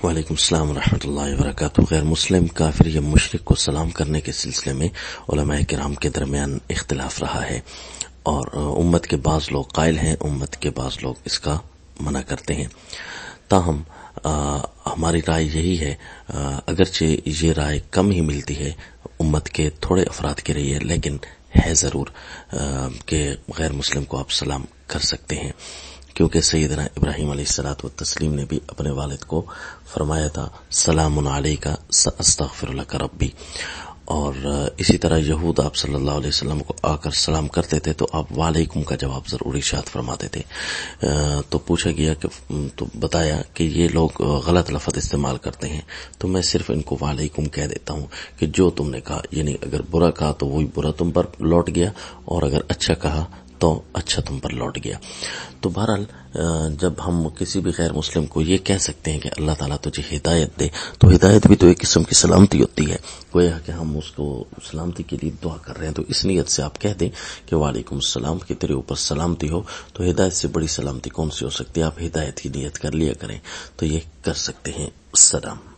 وعلیکم السلام ورحمۃ اللہ وبرکاتہ۔ غیر مسلم کافر یا مشرک کو سلام کرنے کے سلسلے میں علماء کرام کے درمیان اختلاف رہا ہے، اور امت کے بعض لوگ قائل ہیں، امت کے بعض لوگ اس کا منع کرتے ہیں۔ تاہم ہماری رائے یہی ہے، اگرچہ یہ رائے کم ہی ملتی ہے، امت کے تھوڑے افراد کی رہی ہے، لیکن ہے ضرور کہ غیر مسلم کو آپ سلام کر سکتے ہیں، کیونکہ سیدنا ابراہیم علیہ الصلوۃ والتسلیم نے بھی اپنے والد کو فرمایا تھا سلام علیک ساستغفر لک ربی، اور اسی طرح یہود آپ صلی اللہ علیہ وسلم کو آ کر سلام کرتے تھے تو آپ وعلیکم کا جواب ضرور ارشاد فرماتے تھے۔ تو پوچھا گیا کہ تو بتایا کہ یہ لوگ غلط لفظ استعمال کرتے ہیں، تو میں صرف ان کو وعلیکم کہہ دیتا ہوں کہ جو تم نے کہا، یعنی اگر برا کہا تو وہی برا تم پر لوٹ گیا، اور اگر اچھا کہا تو اچھا تم پر لوٹ گیا۔ تو بہرحال جب ہم کسی بھی غیر مسلم کو یہ کہہ سکتے ہیں کہ اللہ تعالیٰ تجھے ہدایت دے، تو ہدایت بھی تو ایک قسم کی سلامتی ہوتی ہے، گویا کہ ہم اس کو سلامتی کے لیے دعا کر رہے ہیں، تو اس نیت سے آپ کہہ دیں کہ وعلیکم السلام، کہ تیرے اوپر سلامتی ہو۔ تو ہدایت سے بڑی سلامتی کون سی ہو سکتی ہے؟ آپ ہدایت کی نیت کر لیا کریں، تو یہ کر سکتے ہیں۔ السلام۔